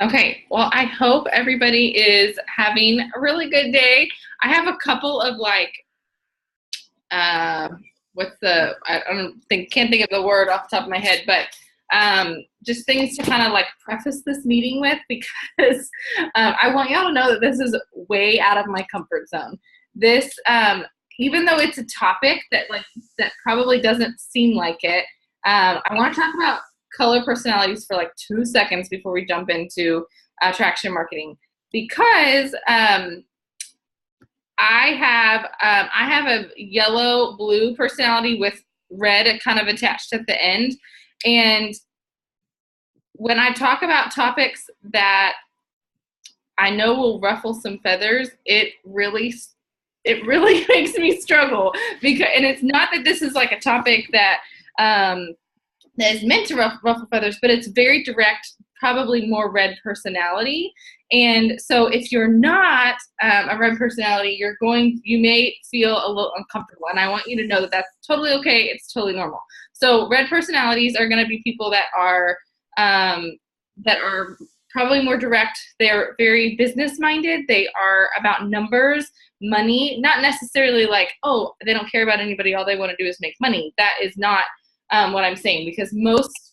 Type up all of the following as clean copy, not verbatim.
Okay, well, I hope everybody is having a really good day. I have a couple of uh, I don't think, can't think of the word off the top of my head, but just things to kind of like preface this meeting with because I want y'all to know that this is way out of my comfort zone. This, even though it's a topic that probably doesn't seem like it, I want to talk about color personalities for like 2 seconds before we jump into attraction marketing because I have a yellow blue personality with red kind of attached at the end. And when I talk about topics that I know will ruffle some feathers, it really makes me struggle because, and it's not that this is like a topic that is meant to ruffle feathers, but it's very direct, probably more red personality. And so if you're not a red personality, you may feel a little uncomfortable. And I want you to know that that's totally okay. It's totally normal. So red personalities are going to be people that are probably more direct. They're very business minded. They are about numbers, money, not necessarily like, oh, they don't care about anybody. All they want to do is make money. That is not what I'm saying, because most,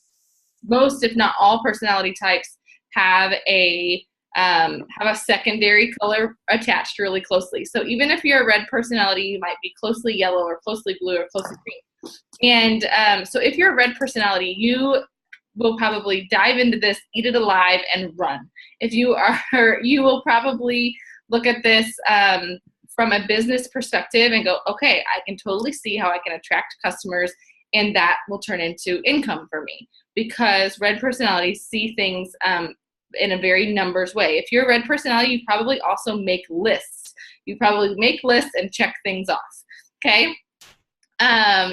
if not all, personality types have a secondary color attached really closely. So even if you're a red personality, you might be closely yellow or closely blue or closely green. And so if you're a red personality, you will probably dive into this, eat it alive, and run. If you are, you will probably look at this from a business perspective and go, okay, I can totally see how I can attract customers, and that will turn into income for me, because red personalities see things in a very numbers way. If you're a red personality, you probably also make lists. You probably make lists and check things off. Okay.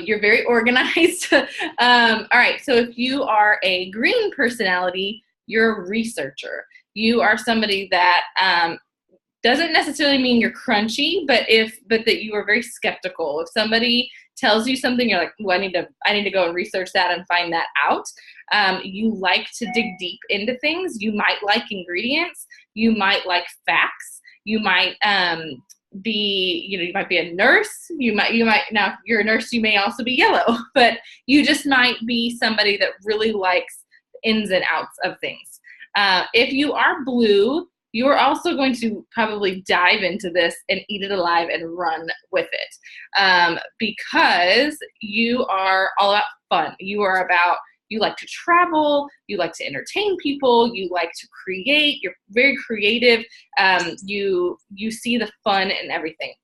You're very organized. All right. So if you are a green personality, you're a researcher. You are somebody that doesn't necessarily mean you're crunchy, but that you are very skeptical. If somebody tells you something, you're like, well, I need to go and research that and find that out. You like to dig deep into things. You might like ingredients. You might like facts. You might you might be a nurse. Now, if you're a nurse, you may also be yellow, but you just might be somebody that really likes ins and outs of things. If you are blue, you're also going to probably dive into this and eat it alive and run with it, because you are all about fun. You like to travel, you like to entertain people, you like to create, you're very creative, you see the fun in everything.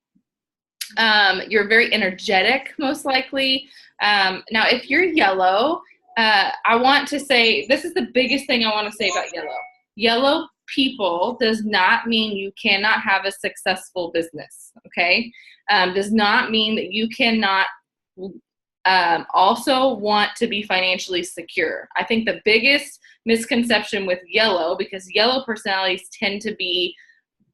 You're very energetic, most likely. Now, if you're yellow, I want to say, this is the biggest thing I want to say about yellow. Yellow people does not mean you cannot have a successful business, okay? Does not mean that you cannot also want to be financially secure. I think the biggest misconception with yellow, because yellow personalities tend to be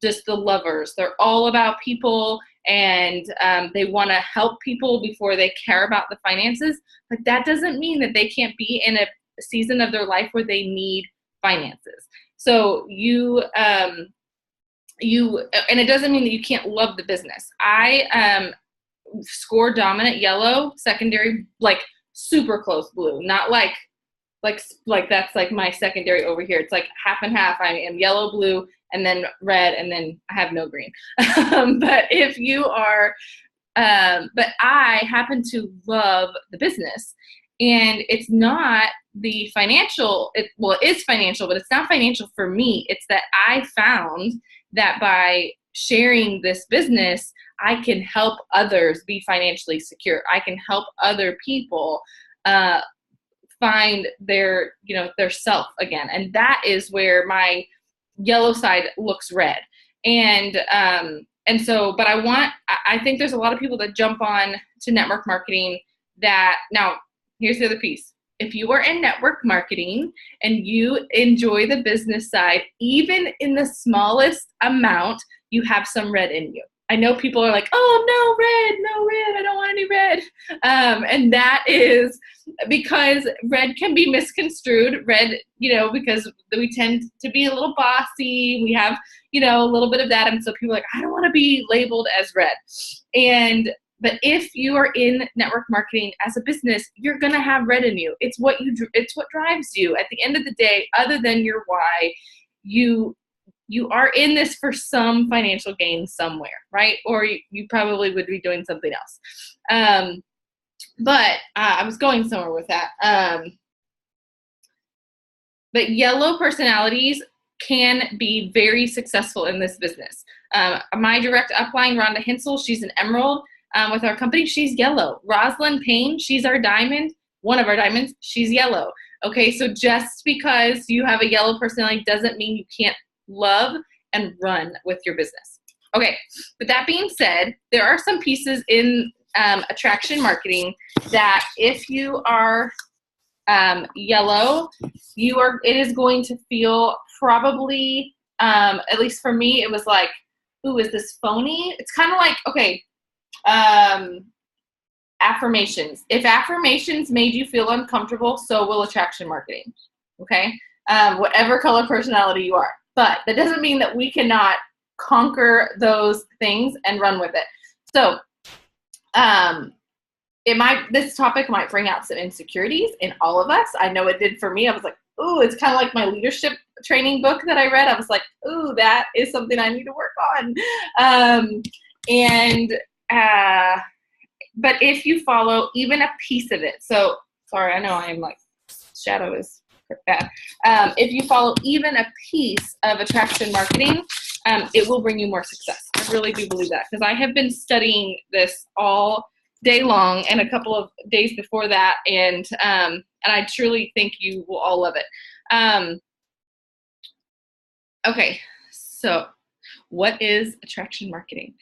just the lovers. They're all about people, and they want to help people before they care about the finances. But that doesn't mean that they can't be in a season of their life where they need finances. So and it doesn't mean that you can't love the business. I score dominant yellow, secondary like super close blue, not like that's like my secondary over here. It's like half and half. I am yellow, blue, and then red, and then I have no green. But if you are, but I happen to love the business, and it's not the financial. It is financial, but it's not financial for me. It's that I found that by sharing this business, I can help others be financially secure. I can help other people find their self again. And that is where my yellow side looks red. And so, but I think there's a lot of people that jump on to network marketing that, now, here's the other piece. If you are in network marketing and you enjoy the business side, even in the smallest amount, you have some red in you. I know people are like, oh, no red, I don't want any red. And that is because red can be misconstrued. Red, because we tend to be a little bossy. We have, a little bit of that. And so people are like, I don't want to be labeled as red. But if you are in network marketing as a business, you're going to have red in you. It's what drives you. At the end of the day, other than your why, you are in this for some financial gain somewhere, right? Or you probably would be doing something else. But I was going somewhere with that. But yellow personalities can be very successful in this business. My direct upline, Rhonda Hensel, she's an emerald with our company. She's yellow. Rosalind Payne, she's our diamond, one of our diamonds. She's yellow. Okay, so just because you have a yellow personality doesn't mean you can't love and run with your business. Okay, but that being said, there are some pieces in attraction marketing that if you are yellow, it is going to feel probably, at least for me, it was like, ooh, is this phony? It's kind of like, okay, affirmations. If affirmations made you feel uncomfortable, so will attraction marketing, okay? Whatever color personality you are. But that doesn't mean that we cannot conquer those things and run with it. So this topic might bring out some insecurities in all of us. I know it did for me. I was like, ooh, it's kind of like my leadership training book that I read. I was like, ooh, that is something I need to work on. But if you follow even a piece of it, so sorry, I know I'm like, shadow is bad. If you follow even a piece of attraction marketing, it will bring you more success. I really do believe that, because I have been studying this all day long and a couple of days before that, and I truly think you will all love it. Okay, so what is attraction marketing?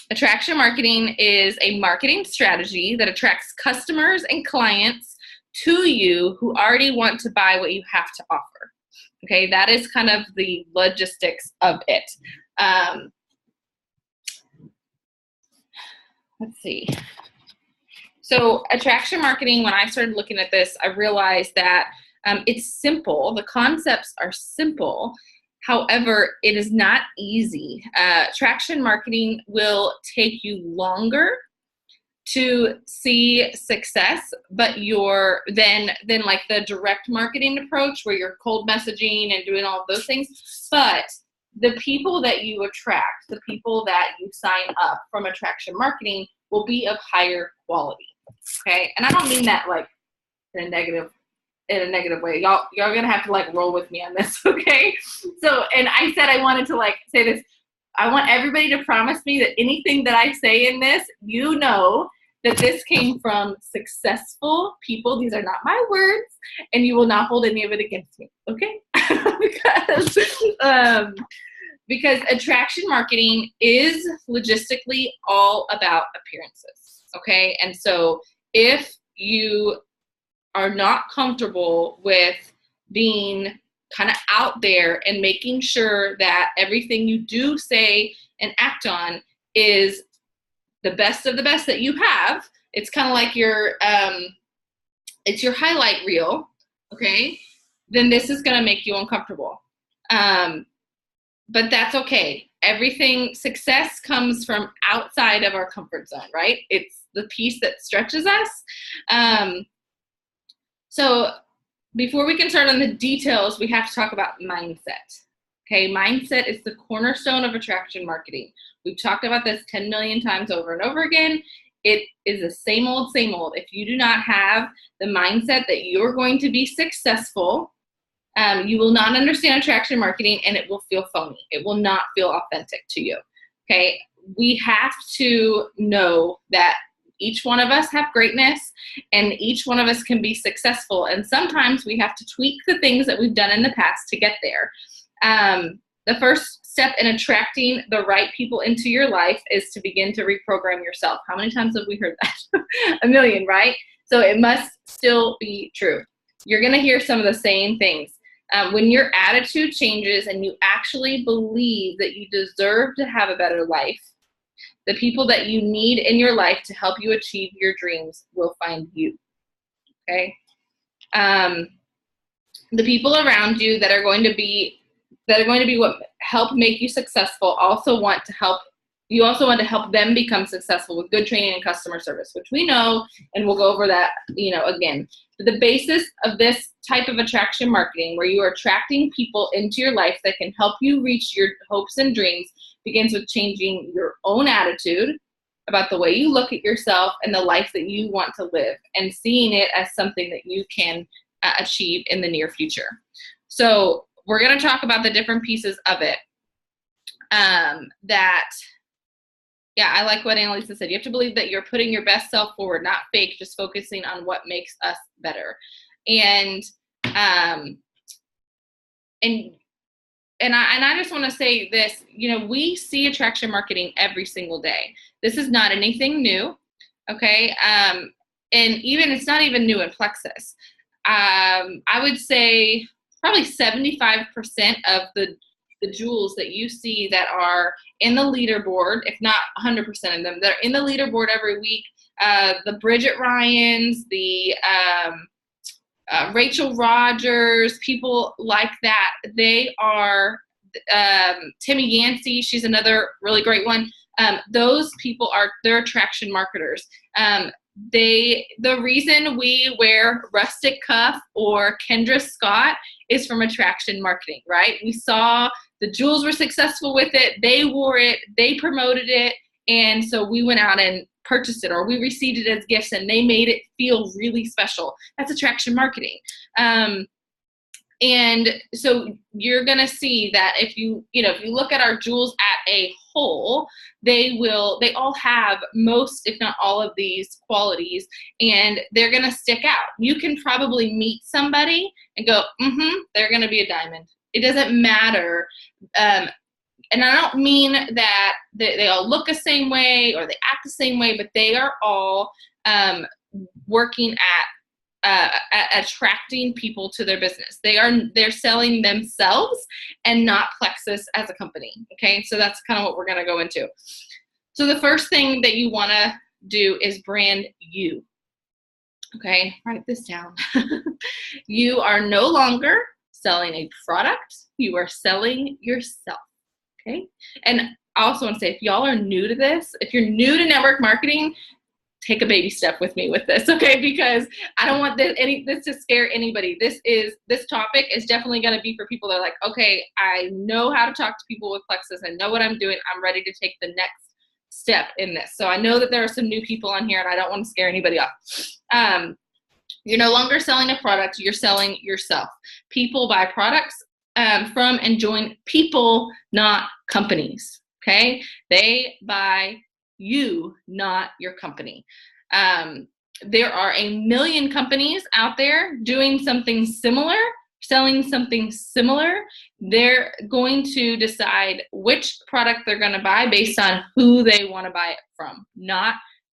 Attraction marketing is a marketing strategy that attracts customers and clients to you who already want to buy what you have to offer. Okay, that is kind of the logistics of it. Let's see. So attraction marketing, when I started looking at this, I realized that it's simple. The concepts are simple. However, it is not easy. Attraction marketing will take you longer to see success, but than like the direct marketing approach where you're cold messaging and doing all of those things. But the people that you attract, the people that you sign up from attraction marketing will be of higher quality. Okay, and I don't mean that like in a negative way. Y'all gonna have to like roll with me on this, okay? So, and I said I wanted to like say this. I want everybody to promise me that anything that I say in this, that this came from successful people. These are not my words, and you will not hold any of it against me, okay? Because attraction marketing is logistically all about appearances, okay? And so if you are not comfortable with being kind of out there and making sure that everything you do, say, and act on is the best of the best that you have, it's kind of like it's your highlight reel, okay? Then this is going to make you uncomfortable. But that's okay. Success comes from outside of our comfort zone, right? It's the piece that stretches us. So before we can start on the details, we have to talk about mindset. Okay, mindset is the cornerstone of attraction marketing. We've talked about this 10 million times over and over again. It is the same old, same old. If you do not have the mindset that you're going to be successful, you will not understand attraction marketing, and it will feel phony. It will not feel authentic to you. Okay, we have to know that each one of us have greatness, and each one of us can be successful. And sometimes we have to tweak the things that we've done in the past to get there. The first step in attracting the right people into your life is to begin to reprogram yourself. How many times have we heard that? A million, right? So it must still be true. You're going to hear some of the same things. When your attitude changes and you actually believe that you deserve to have a better life, the people that you need in your life to help you achieve your dreams will find you. Okay? The people around you that are going to be what help make you successful also want to help. You also want to help them become successful with good training and customer service, which we know, and we'll go over that, again. But the basis of this type of attraction marketing, where you are attracting people into your life that can help you reach your hopes and dreams, begins with changing your own attitude about the way you look at yourself and the life that you want to live, and seeing it as something that you can achieve in the near future. So we're going to talk about the different pieces of it. I like what Annalisa said. You have to believe that you're putting your best self forward, not fake, just focusing on what makes us better. And I just want to say this, we see attraction marketing every single day. This is not anything new, okay? And even it's not even new in Plexus. I would say probably 75% of the jewels that you see that are in the leaderboard, if not 100% of them, that are in the leaderboard every week, the Bridget Ryans, the Rachel Rogers, people like that, they are, Timmy Yancey, she's another really great one. Those people they're attraction marketers. The reason we wear Rustic Cuff or Kendra Scott is from attraction marketing, right? We saw the jewels were successful with it. They wore it. They promoted it. And so we went out and purchased it, or we received it as gifts, and they made it feel really special. That's attraction marketing. And so you're going to see that if you look at our jewels at a whole, they all have most, if not all, of these qualities, and they're going to stick out. You can probably meet somebody and go, they're going to be a diamond. It doesn't matter. And I don't mean that they all look the same way or they act the same way, but they are all working at attracting people to their business. They're selling themselves and not Plexus as a company. Okay, so that's kind of what we're going to go into. So the first thing that you want to do is brand you. Okay, write this down. You are no longer selling a product. You are selling yourself. Okay, and I also want to say, if y'all are new to this, if you're new to network marketing, take a baby step with me with this, okay? Because I don't want this to scare anybody. This topic is definitely going to be for people that are like, okay, I know how to talk to people with Plexus. I know what I'm doing. I'm ready to take the next step in this. So I know that there are some new people on here, and I don't want to scare anybody off. You're no longer selling a product. You're selling yourself. People buy products from and join people, not companies, okay? They buy you, not your company. There are a million companies out there doing something similar, selling something similar. They're going to decide which product they're going to buy based on who they want to buy it from, not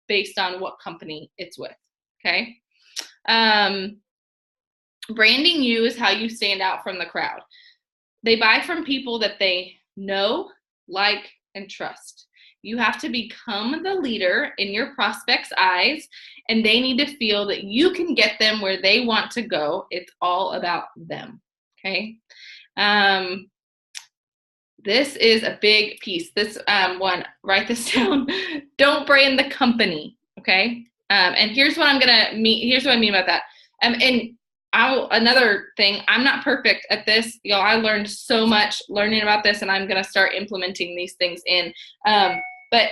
based on what company it's with, okay? Branding you is how you stand out from the crowd. They buy from people that they know, like, and trust. You have to become the leader in your prospects' eyes, and they need to feel that you can get them where they want to go. It's all about them, okay? This is a big piece. This one, write this down. Don't brand the company, okay? And here's what I'm gonna mean. Here's what I mean about that. Another thing, I'm not perfect at this. Y'all, I learned so much learning about this, and I'm going to start implementing these things in. But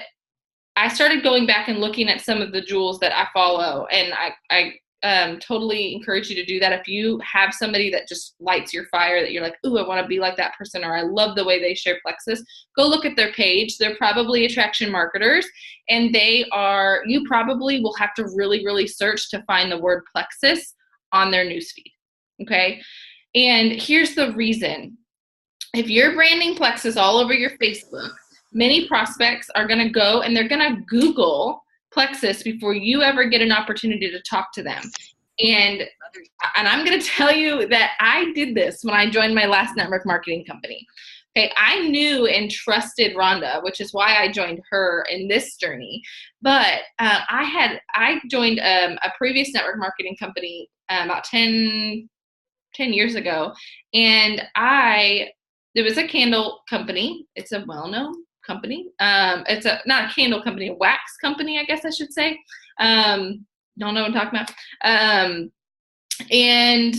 I started going back and looking at some of the jewels that I follow, and I totally encourage you to do that. If you have somebody that just lights your fire, that you're like, ooh, I want to be like that person, or I love the way they share Plexus, go look at their page. They're probably attraction marketers, and you probably will have to really, really search to find the word Plexus on their newsfeed, okay? And here's the reason. If you're branding Plexus all over your Facebook, many prospects are going to go and they're going to Google Plexus before you ever get an opportunity to talk to them. And I'm going to tell you that I did this when I joined my last network marketing company. Okay, I knew and trusted Rhonda, which is why I joined her in this journey. But I joined a previous network marketing company about 10 years ago, and there was a candle company. It's a well-known company. It's not a candle company, a wax company, I guess I should say. Don't know what I'm talking about. And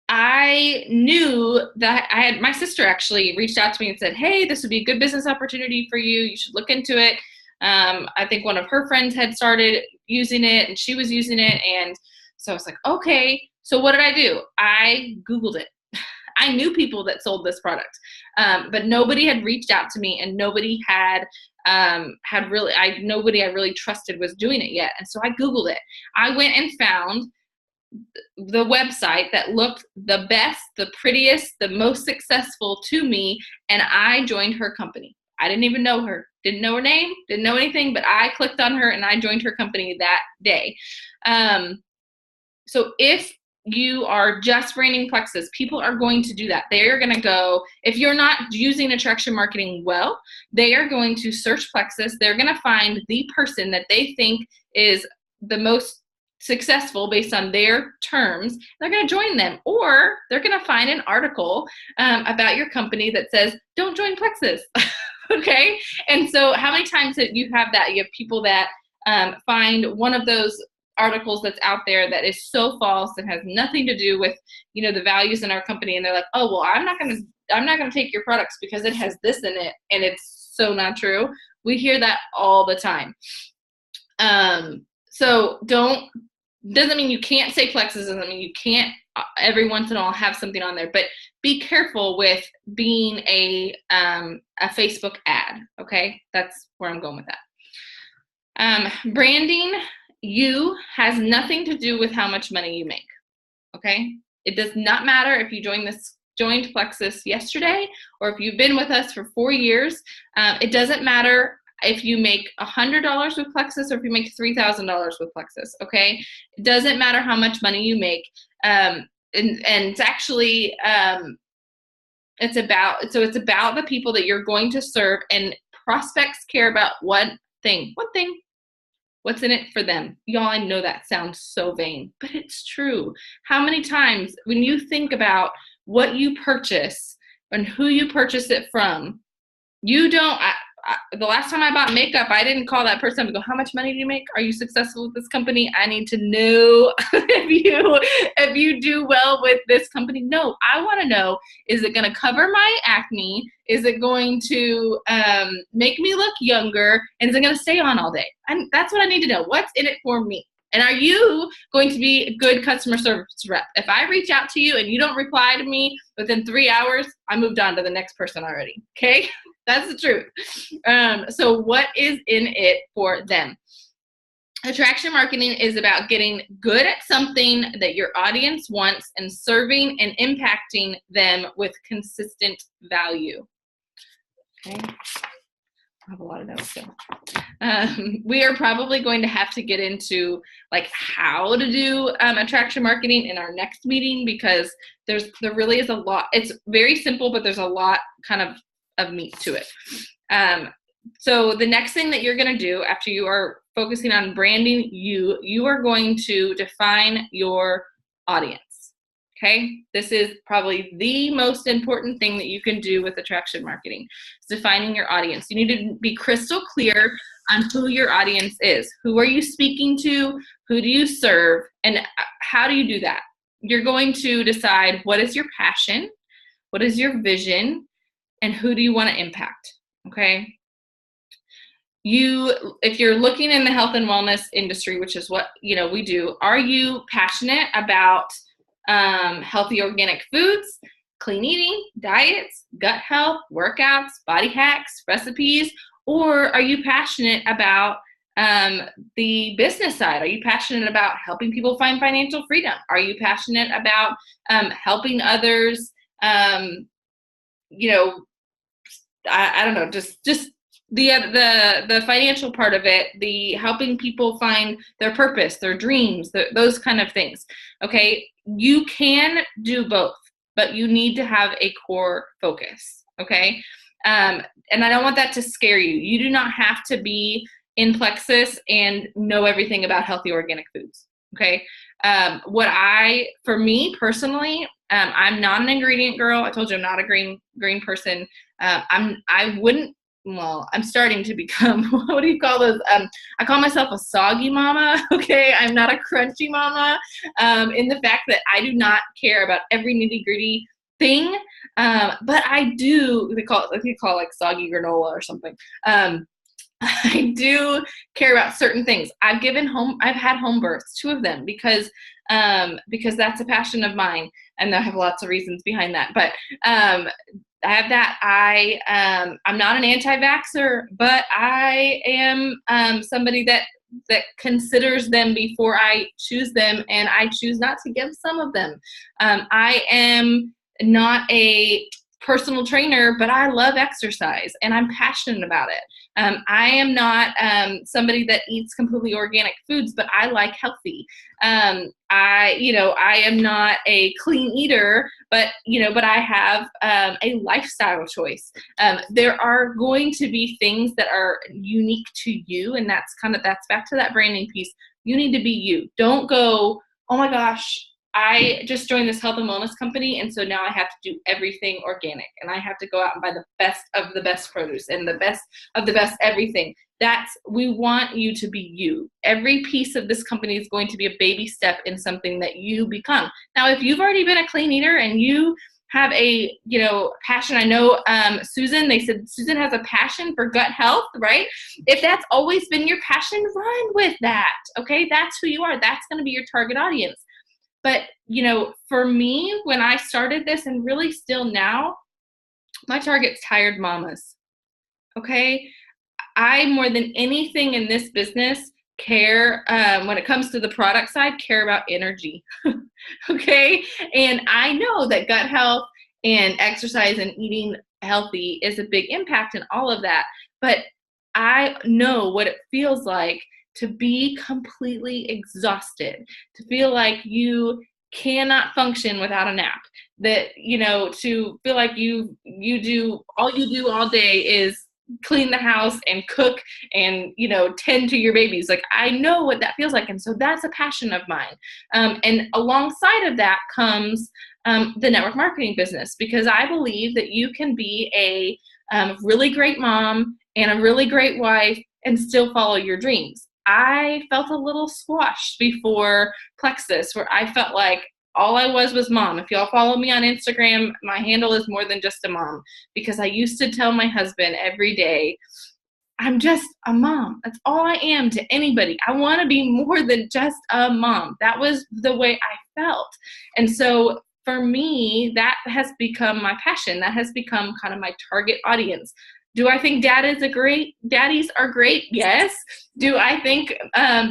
I knew that my sister actually reached out to me and said, hey, this would be a good business opportunity for you. You should look into it. I think one of her friends had started using it and she was using it. And so I was like, okay. So what did I do? I Googled it. I knew people that sold this product, but nobody had reached out to me, and nobody nobody I really trusted was doing it yet. And so I Googled it. I went and found the website that looked the best, the prettiest, the most successful to me, and I joined her company. I didn't even know her, didn't know her name, didn't know anything, but I clicked on her and I joined her company that day. So if you are just branding Plexus, people are going to do that. They are going to go, if you're not using attraction marketing well, they are going to search Plexus. They're going to find the person that they think is the most successful based on their terms. They're going to join them, or they're going to find an article about your company that says, don't join Plexus. Okay. And so how many times that you have that? You have people that find one of those articles that's out there that is so false and has nothing to do with, the values in our company. And they're like, oh, well, I'm not going to take your products because it has this in it. And it's so not true. We hear that all the time. So doesn't mean you can't say Plexus, doesn't mean you can't every once in a while have something on there, but be careful with being a Facebook ad. Okay. That's where I'm going with that. Branding you has nothing to do with how much money you make. Okay. It does not matter if you joined Plexus yesterday, or if you've been with us for 4 years. It doesn't matter if you make $100 with Plexus or if you make $3,000 with Plexus, okay? It doesn't matter how much money you make. And it's actually, it's about the people that you're going to serve, and prospects care about one thing. What's in it for them? Y'all, I know that sounds so vain, but it's true. How many times when you think about what you purchase and who you purchase it from, the last time I bought makeup, I didn't call that person and go, how much money do you make? Are you successful with this company? I need to know if you do well with this company. No, I want to know, is it going to cover my acne? Is it going to make me look younger? And is it going to stay on all day? And that's what I need to know. What's in it for me? And are you going to be a good customer service rep? If I reach out to you and you don't reply to me within 3 hours, I moved on to the next person already. Okay? That's the truth. So what is in it for them? Attraction marketing is about getting good at something that your audience wants and serving and impacting them with consistent value. Okay. I have a lot of notes still. We are probably going to have to get into like how to do attraction marketing in our next meeting, because there really is a lot. It's very simple, but there's a lot kind of meat to it. So the next thing that you're going to do after you are focusing on branding, you are going to define your audience. Okay, this is probably the most important thing that you can do with attraction marketing, is defining your audience. You need to be crystal clear on who your audience is. Who are you speaking to? Who do you serve? And how do you do that? You're going to decide, what is your passion? What is your vision? And who do you want to impact? Okay. If you're looking in the health and wellness industry, which is what we do, are you passionate about healthy organic foods, clean eating, diets, gut health, workouts, body hacks, recipes? Or are you passionate about the business side? Are you passionate about helping people find financial freedom? Are you passionate about helping others, I don't know, just the financial part of it, the helping people find their purpose, their dreams, those kind of things. Okay, you can do both, but you need to have a core focus. Okay, and I don't want that to scare you. You do not have to be in Plexus and know everything about healthy organic foods. Okay, for me personally, I'm not an ingredient girl. I told you I'm not a green person. I'm starting to become, what do you call those? I call myself a soggy mama. Okay, I'm not a crunchy mama. In the fact that I do not care about every nitty gritty thing, but I do. They call it like soggy granola or something. I do care about certain things. I've had home births, 2 of them, because that's a passion of mine, and I have lots of reasons behind that. But I have that. I'm not an anti-vaxxer, but I am somebody that considers them before I choose them, and I choose not to give some of them. I am not a personal trainer, but I love exercise and I'm passionate about it. I am not somebody that eats completely organic foods, but I like healthy. I am not a clean eater, but I have a lifestyle choice. There are going to be things that are unique to you, and that's back to that branding piece. You need to be you. Don't go, oh my gosh, I just joined this health and wellness company, and so now I have to do everything organic, and I have to go out and buy the best of the best produce and the best of the best everything. We want you to be you. Every piece of this company is going to be a baby step in something that you become. Now, if you've already been a clean eater and you have a passion, I know Susan, they said Susan has a passion for gut health, right? If that's always been your passion, run with that. Okay, that's who you are. That's going to be your target audience. But, for me, when I started this, and really still now, my target's tired mamas. Okay? I, more than anything in this business, care, when it comes to the product side, care about energy. Okay? And I know that gut health and exercise and eating healthy is a big impact in all of that. But I know what it feels like to be completely exhausted, to feel like you cannot function without a nap, that, to feel like you do all day is clean the house and cook and, tend to your babies. Like, I know what that feels like. And so that's a passion of mine. And alongside of that comes the network marketing business, because I believe that you can be a really great mom and a really great wife and still follow your dreams. I felt a little squashed before Plexus, where I felt like all I was mom. If y'all follow me on Instagram, my handle is more than just a mom, because I used to tell my husband every day, I'm just a mom. That's all I am to anybody. I want to be more than just a mom. That was the way I felt. And so for me, that has become my passion. That has become kind of my target audience. Do I think daddies are great? Yes. Do I think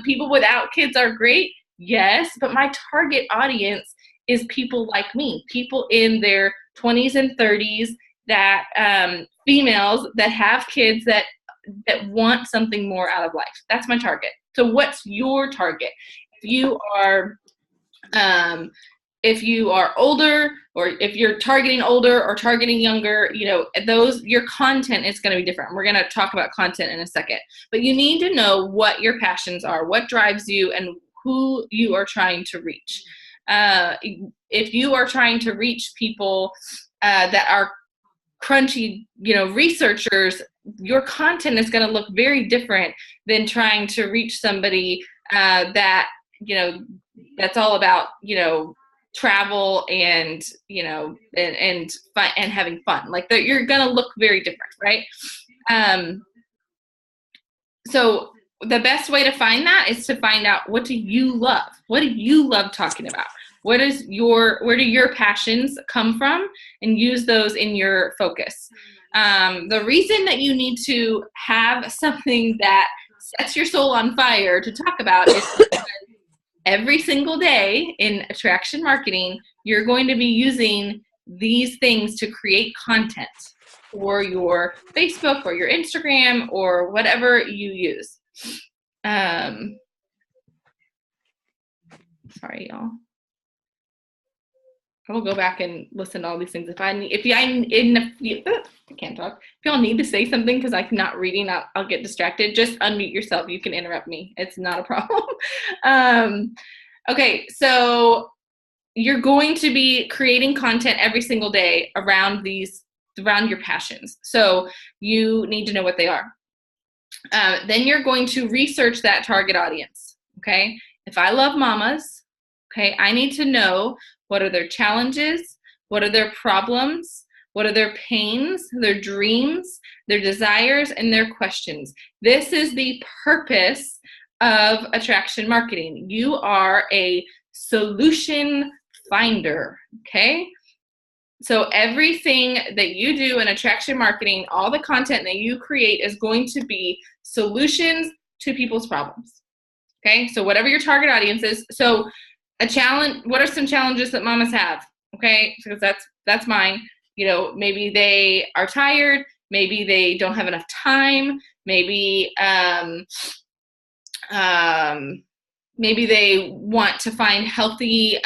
people without kids are great? Yes. But my target audience is people like me, people in their 20s and 30s, that females that have kids that want something more out of life. That's my target. So what's your target? If you are older, or if you're targeting older or targeting younger, your content is going to be different. We're going to talk about content in a second, but you need to know what your passions are, what drives you, and who you are trying to reach. If you are trying to reach people that are crunchy, researchers, your content is going to look very different than trying to reach somebody that's all about, travel and and fun and having fun. Like, you're gonna look very different, right? So the best way to find that is to find out, what do you love? What do you love talking about? Where do your passions come from, and use those in your focus. The reason that you need to have something that sets your soul on fire to talk about is because every single day in attraction marketing, you're going to be using these things to create content. for your Facebook or your Instagram or whatever you use. Sorry, y'all. I will go back and listen to all these things. If I can't talk. If y'all need to say something because I'm not reading, I'll get distracted. Just unmute yourself. You can interrupt me. It's not a problem. Okay, so you're going to be creating content every single day around your passions. So you need to know what they are. Then you're going to research that target audience. Okay, if I love mamas, okay, I need to know what are their challenges, what are their problems, what are their pains, their dreams, their desires, and their questions. This is the purpose of attraction marketing. You are a solution finder, okay? So everything that you do in attraction marketing, all the content that you create is going to be solutions to people's problems, okay? So whatever your target audience is. So a challenge, what are some challenges that mamas have? Okay, because that's mine. You know, maybe they are tired, maybe they don't have enough time, maybe maybe they want to find healthier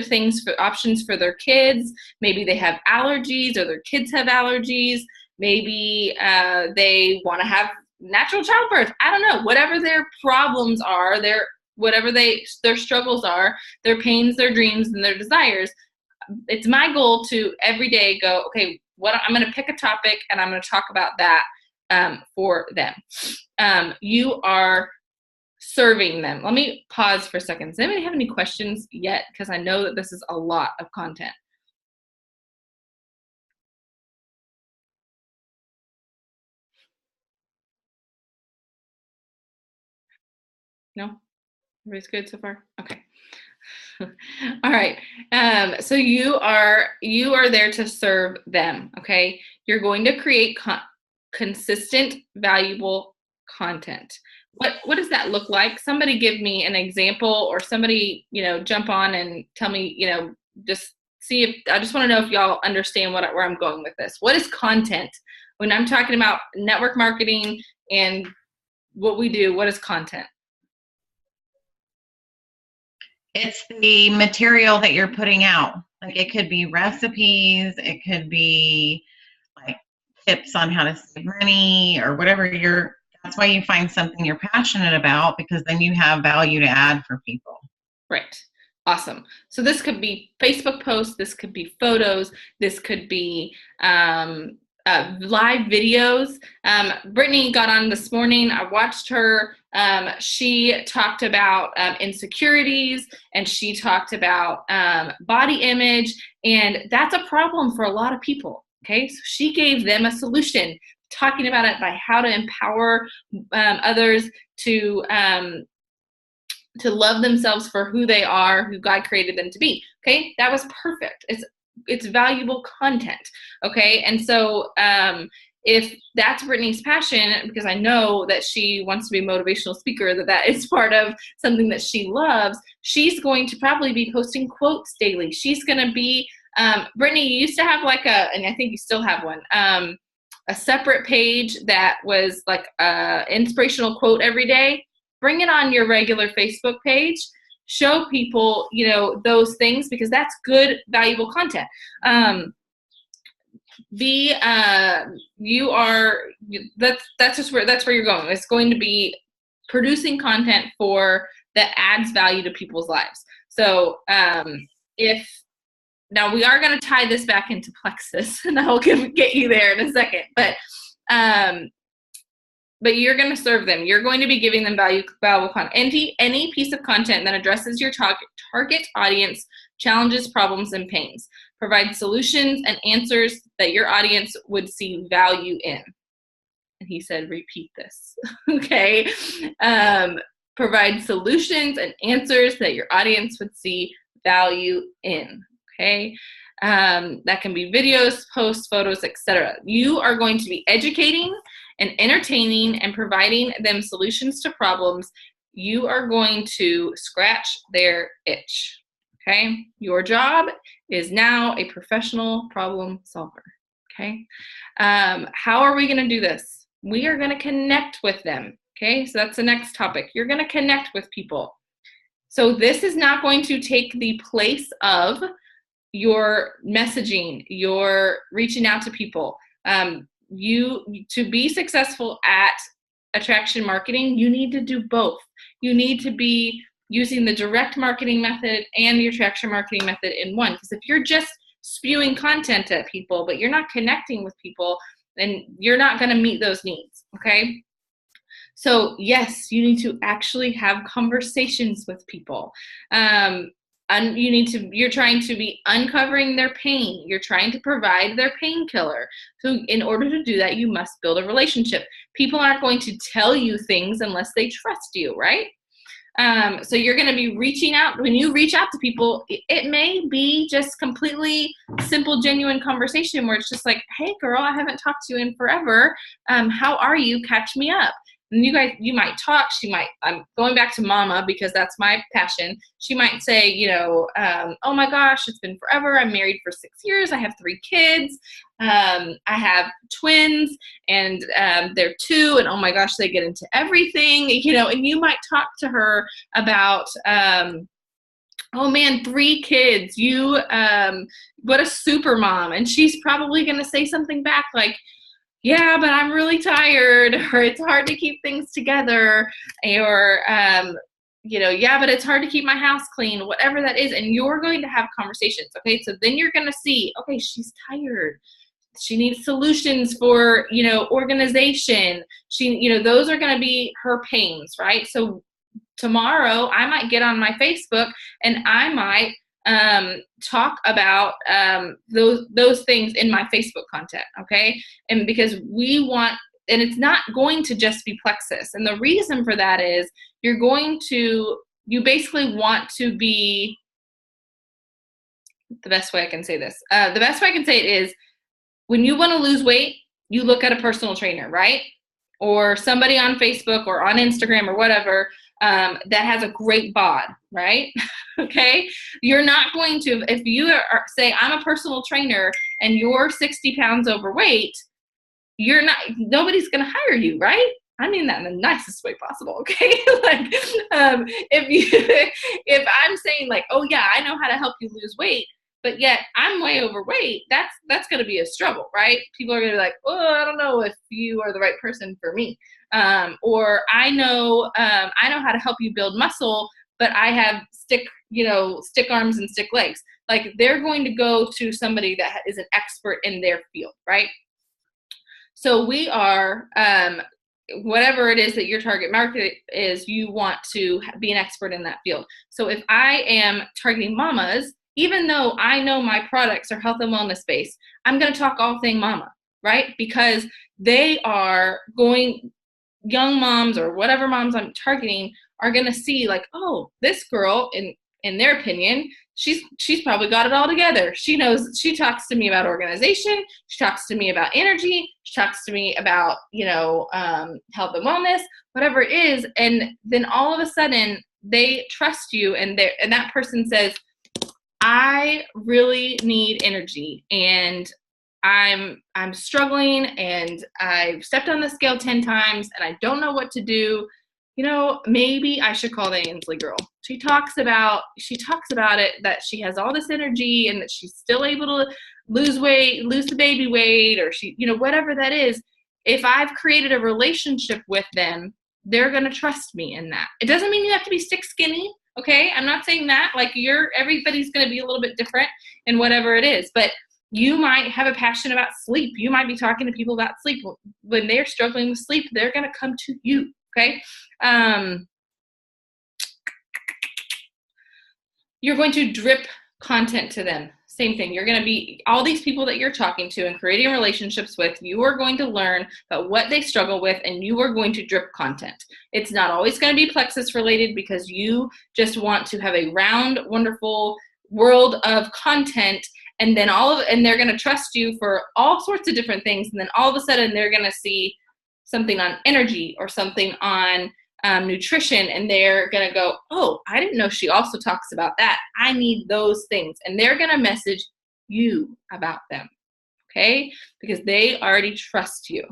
things for options for their kids. Maybe they have allergies or their kids have allergies. Maybe they want to have natural childbirth. I don't know. Whatever their problems are, whatever their struggles are, their pains, their dreams, and their desires. It's my goal to every day go, okay, I'm going to pick a topic and I'm going to talk about that for them. You are serving them. Let me pause for a second. Does anybody have any questions yet? Because I know that this is a lot of content. No? Everybody's good so far? Okay. All right. So you are there to serve them. Okay. You're going to create consistent, valuable content. What does that look like? Somebody give me an example, or somebody, jump on and tell me, just see if I just want to know if y'all understand where I'm going with this. What is content? When I'm talking about network marketing and what we do, what is content? It's the material that you're putting out. Like, it could be recipes, it could be like tips on how to save money or whatever that's why you find something you're passionate about, because then you have value to add for people. Right. Awesome. So this could be Facebook posts, this could be photos, this could be live videos. Brittany got on this morning. I watched her. She talked about insecurities, and she talked about body image, and that's a problem for a lot of people. Okay, so she gave them a solution, talking about it by how to empower others to love themselves for who they are, who God created them to be. Okay, that was perfect. It's valuable content. Okay, and so if that's Brittany's passion, because I know that she wants to be a motivational speaker, that is part of something that she loves, she's going to probably be posting quotes daily. She's going to be, Brittany, you used to have and I think you still have one, a separate page that was like an inspirational quote every day. Bring it on your regular Facebook page. Show people, those things, because that's good, valuable content. That's where you're going. It's going to be producing content that adds value to people's lives. So now we are going to tie this back into Plexus, and I'll get you there in a second, but you're going to serve them. You're going to be giving them valuable content. Any piece of content that addresses your target audience challenges, problems, and pains. Provide solutions and answers that your audience would see value in. And he said, repeat this. Okay. Provide solutions and answers that your audience would see value in. Okay. That can be videos, posts, photos, etc. You are going to be educating and entertaining and providing them solutions to problems. You are going to scratch their itch. Okay? Your job is now a professional problem solver. Okay. How are we going to do this? We are going to connect with them. Okay. So that's the next topic. You're going to connect with people. So this is not going to take the place of your messaging, your reaching out to people. To be successful at attraction marketing, you need to do both. You need to be using the direct marketing method and the attraction marketing method in one. Because if you're just spewing content at people, but you're not connecting with people, then you're not going to meet those needs. Okay. So yes, you need to actually have conversations with people. You're trying to be uncovering their pain. You're trying to provide their painkiller. So in order to do that, you must build a relationship. People aren't going to tell you things unless they trust you, right? So you're going to be reaching out. When you reach out to people, it may be just completely simple, genuine conversation where it's just like, hey girl, I haven't talked to you in forever. How are you? Catch me up. And you might talk. I'm going back to mama because that's my passion. She might say, oh my gosh, it's been forever. I'm married for 6 years. I have 3 kids. I have twins and they're 2 and oh my gosh, they get into everything, and you might talk to her about, oh man, 3 kids, what a super mom. And she's probably going to say something back like, yeah, but I'm really tired, or it's hard to keep things together, or, yeah, but it's hard to keep my house clean, whatever that is. And you're going to have conversations. Okay. So then you're going to see, okay, she's tired. She needs solutions for, organization. Those are going to be her pains, right? So tomorrow I might get on my Facebook and I might talk about those things in my Facebook content, okay? And because and it's not going to just be Plexus. And the reason for that is you basically want to be, the best way I can say this, the best way I can say it is when you want to lose weight, you look at a personal trainer, right? Or somebody on Facebook or on Instagram or whatever that has a great bod, right? Okay. You're not going to, if you say I'm a personal trainer and you're 60 pounds overweight, nobody's going to hire you, right? I mean that in the nicest way possible. Okay. Like, if I'm saying like, oh yeah, I know how to help you lose weight, but yet I'm way overweight, that's going to be a struggle, right? People are going to be like, oh, I don't know if you are the right person for me. Or I know how to help you build muscle, but I have stick arms and stick legs. Like they're going to go to somebody that is an expert in their field, right? So we are, whatever it is that your target market is, you want to be an expert in that field. So if I am targeting mamas, even though I know my products are health and wellness based, I'm going to talk all thing mama, right? Because young moms or whatever moms I'm targeting are going to see like, oh, this girl, in their opinion, she's probably got it all together. She talks to me about organization. She talks to me about energy. She talks to me about, health and wellness, whatever it is. And then all of a sudden they trust you. And that person says, I really need energy and I'm struggling and I've stepped on the scale 10 times and I don't know what to do. Maybe I should call the Ainsley girl. She talks about it, that she has all this energy and that she's still able to lose weight, lose the baby weight, or whatever that is. If I've created a relationship with them, they're going to trust me in that. It doesn't mean you have to be stick skinny. Okay. I'm not saying that like everybody's going to be a little bit different in whatever it is, but you might have a passion about sleep. You might be talking to people about sleep. When they're struggling with sleep, they're going to come to you. Okay. You're going to drip content to them. Same thing. You're going to be all these people that you're talking to and creating relationships with. You are going to learn about what they struggle with, and you are going to drip content. It's not always going to be Plexus related because you just want to have a round, wonderful world of content. And then they're going to trust you for all sorts of different things. And then all of a sudden they're going to see something on energy or something on nutrition, and they're going to go, oh, I didn't know she also talks about that. I need those things. And they're going to message you about them. okay? Because they already trust you.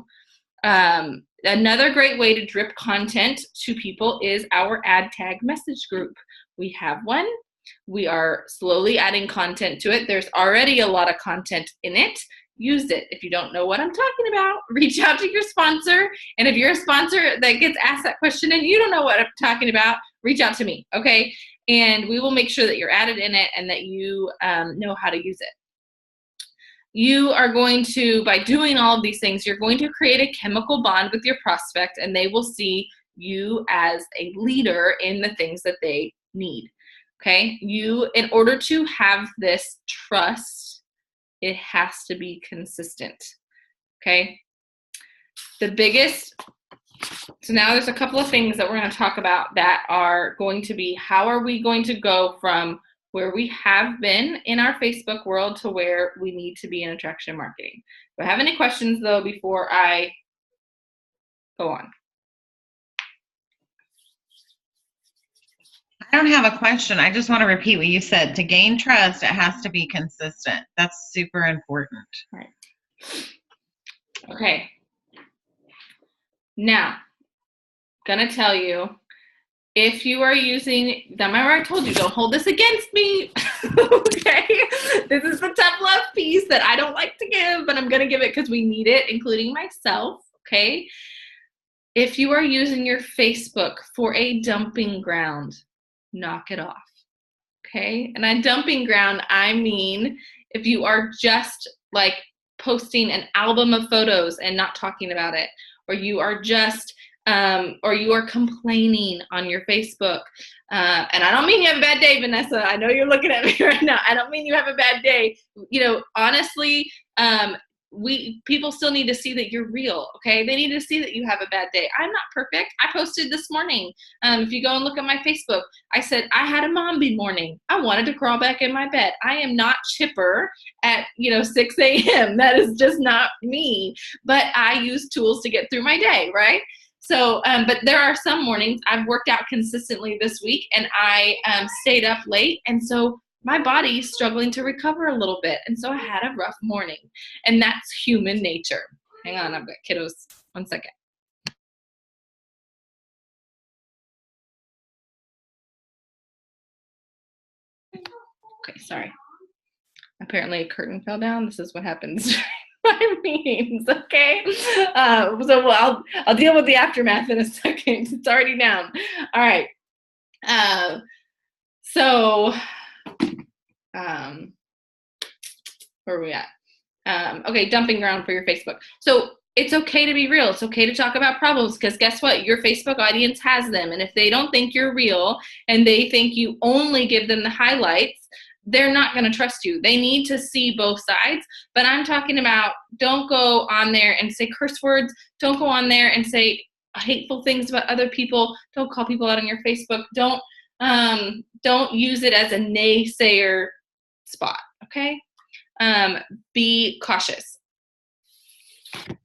Another great way to drip content to people is our ad tag message group. We have one. We are slowly adding content to it. There's already a lot of content in it. Use it. If you don't know what I'm talking about, reach out to your sponsor. And if you're a sponsor that gets asked that question and you don't know what I'm talking about, reach out to me, okay? And we will make sure that you're added in it and that you know how to use it. You are going to, by doing all of these things, you're going to create a chemical bond with your prospect, and they will see you as a leader in the things that they need, okay? You, in order to have this trust, it has to be consistent, okay? The biggest, so now there's a couple of things that we're going to talk about that are going to be, how are we going to go from where we have been in our Facebook world to where we need to be in attraction marketing. Do I have any questions though before I go on? I don't have a question. I just want to repeat what you said. To gain trust, it has to be consistent. That's super important. All right. Okay. Now, gonna tell you, if you are using, remember I told you, don't hold this against me, okay? This is the tough love piece that I don't like to give, but I'm gonna give it because we need it, including myself, okay? If you are using your Facebook for a dumping ground, knock it off, okay? And on dumping ground, I mean, if you are just like posting an album of photos and not talking about it, or you are just, or you are complaining on your Facebook. And I don't mean you have a bad day, Vanessa. I know you're looking at me right now. I don't mean you have a bad day. You know, honestly, people still need to see that you're real, okay? They need to see that you have a bad day. I'm not perfect. I posted this morning. If you go and look at my Facebook, I said I had a mommy morning. I wanted to crawl back in my bed. I am not chipper at 6 a.m. That is just not me. But I use tools to get through my day, right? So, but there are some mornings I've worked out consistently this week and I stayed up late. And so my body's struggling to recover a little bit. And so I had a rough morning, and that's human nature. Hang on, I've got kiddos. 1 second. Okay, sorry. Apparently a curtain fell down. This is what happens my meetings, okay? So I'll deal with the aftermath in a second. It's already down. All right. Where are we at? Okay, dumping ground for your Facebook. So it's okay to be real. It's okay to talk about problems, because guess what? Your Facebook audience has them. And if they don't think you're real and they think you only give them the highlights, they're not going to trust you. They need to see both sides. But I'm talking about, don't go on there and say curse words. Don't go on there and say hateful things about other people. Don't call people out on your Facebook. Don't use it as a naysayer spot, okay? Be cautious.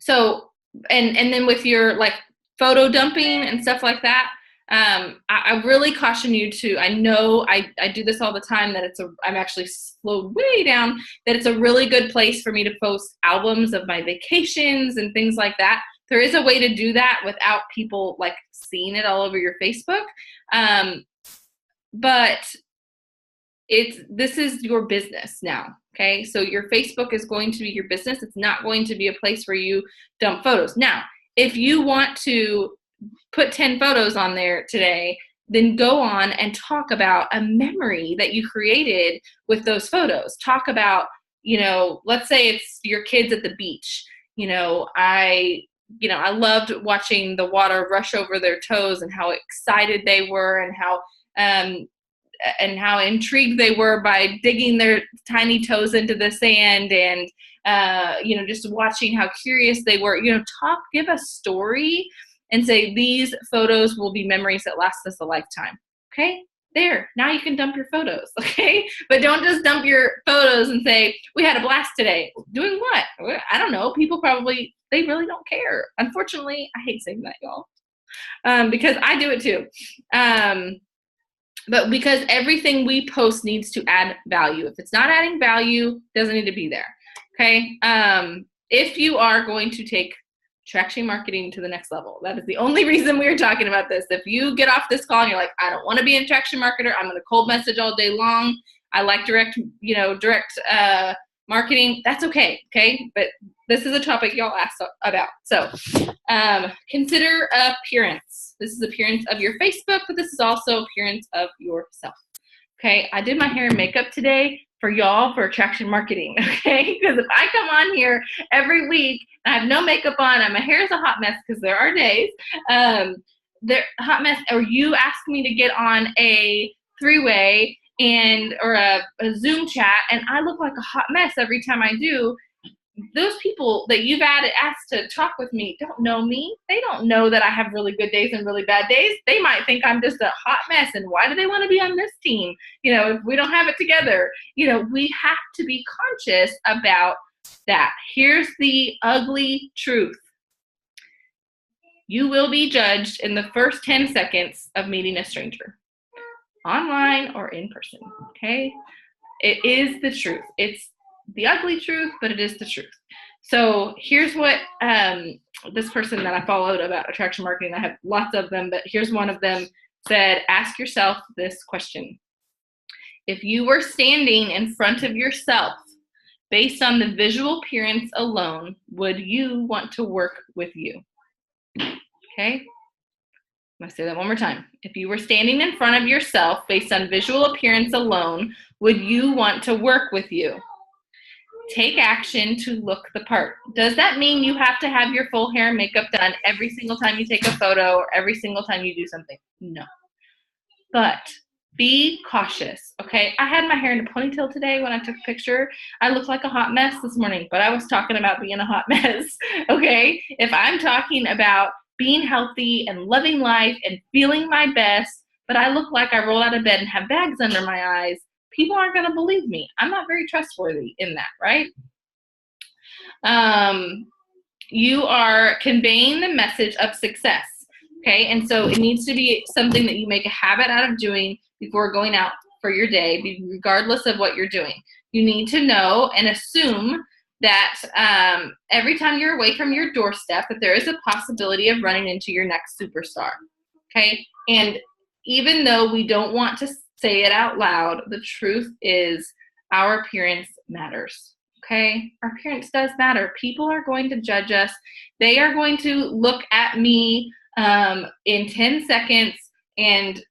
So, and then with your like photo dumping and stuff like that, I really caution you to, I know I do this all the time, that I'm actually slowed way down, that it's a really good place for me to post albums of my vacations and things like that. There is a way to do that without people like seeing it all over your Facebook. But this is your business now. Okay. So your Facebook is going to be your business. It's not going to be a place where you dump photos. Now, if you want to put 10 photos on there today, then go on and talk about a memory that you created with those photos. Talk about, let's say it's your kids at the beach. I loved watching the water rush over their toes and how excited they were and how intrigued they were by digging their tiny toes into the sand and, just watching how curious they were. Give a story and say, these photos will be memories that last us a lifetime. Okay? There. Now you can dump your photos. Okay? But don't just dump your photos and say, we had a blast today. Doing what? I don't know. People they really don't care. Unfortunately, I hate saying that, y'all. Because I do it too. But because everything we post needs to add value. If it's not adding value, it doesn't need to be there. Okay. If you are going to take traction marketing to the next level, that is the only reason we're talking about this. If you get off this call and you're like, I don't want to be a traction marketer, I'm going to cold message all day long, I like direct marketing, that's okay. Okay. But this is a topic y'all asked about. So consider appearance. This is appearance of your Facebook, but this is also appearance of yourself. Okay. I did my hair and makeup today for y'all for attraction marketing. Okay. Because if I come on here every week and I have no makeup on and my hair is a hot mess, because there are days, they're a hot mess, or you ask me to get on a three-way or a Zoom chat and I look like a hot mess every time I do, those people that you've asked to talk with me don't know me. They don't know that I have really good days and really bad days. They might think I'm just a hot mess, and why do they want to be on this team? If we don't have it together, we have to be conscious about that. Here's the ugly truth. You will be judged in the first 10 seconds of meeting a stranger, online or in person. Okay? It is the truth. It's the ugly truth, but it is the truth. So here's what this person that I followed about attraction marketing, I have lots of them, but here's one of them, said, ask yourself this question. If you were standing in front of yourself based on the visual appearance alone, would you want to work with you? Okay? I'm going to say that one more time. If you were standing in front of yourself based on visual appearance alone, would you want to work with you? Take action to look the part. Does that mean you have to have your full hair and makeup done every single time you take a photo or every single time you do something? No. But be cautious, okay? I had my hair in a ponytail today when I took a picture. I looked like a hot mess this morning, but I was talking about being a hot mess, okay? If I'm talking about being healthy and loving life and feeling my best, but I look like I roll out of bed and have bags under my eyes, people aren't going to believe me. I'm not very trustworthy in that, right? You are conveying the message of success, okay? And so it needs to be something that you make a habit out of doing before going out for your day, regardless of what you're doing. You need to know and assume that every time you're away from your doorstep, that there is a possibility of running into your next superstar, okay? And even though we don't want to say it out loud, the truth is our appearance matters, okay? Our appearance does matter. People are going to judge us. They are going to look at me in 10 seconds and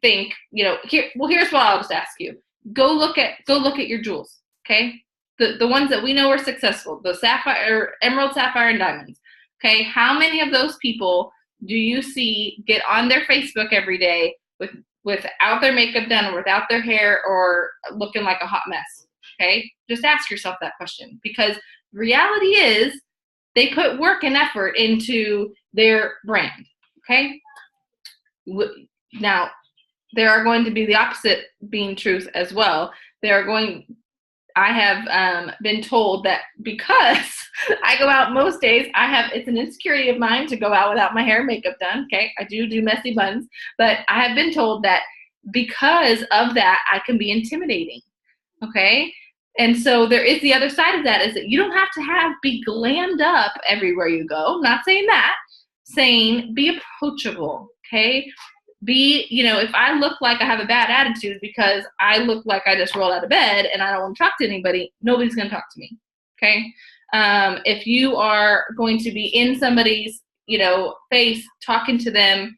think, here's what I'll just ask you. Go look at your jewels, okay? The ones that we know are successful, the sapphire, emerald, sapphire, and diamonds, okay? How many of those people do you see get on their Facebook every day without their makeup done or without their hair or looking like a hot mess? Okay, just ask yourself that question, because reality is they put work and effort into their brand. Okay, now there are going to be the opposite being truth as well. I have been told that because I go out most days, it's an insecurity of mine to go out without my hair and makeup done. Okay, I do messy buns, but I have been told that because of that, I can be intimidating. Okay, and so there is the other side of that, is that you don't have to be glammed up everywhere you go. I'm not saying that. Saying be approachable. Okay. If I look like I have a bad attitude because I look like I just rolled out of bed and I don't want to talk to anybody, nobody's going to talk to me. Okay. If you are going to be in somebody's, face talking to them,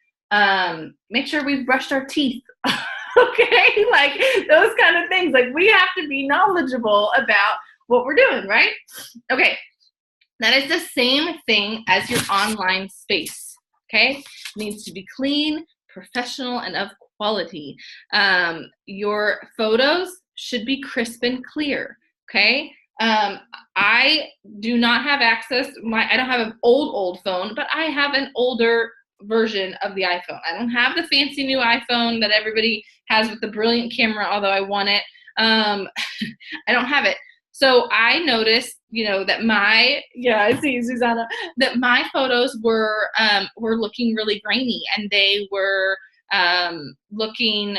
make sure we've brushed our teeth. Okay. Like those kind of things. Like we have to be knowledgeable about what we're doing, right? Okay. That is the same thing as your online space. Okay. It needs to be clean, professional, and of quality. Your photos should be crisp and clear. Okay. I do not have access. I don't have an old phone, but I have an older version of the iPhone. I don't have the fancy new iPhone that everybody has with the brilliant camera, although I want it. I don't have it. So I noticed, that I see Susanna, that my photos were looking really grainy, and they were looking,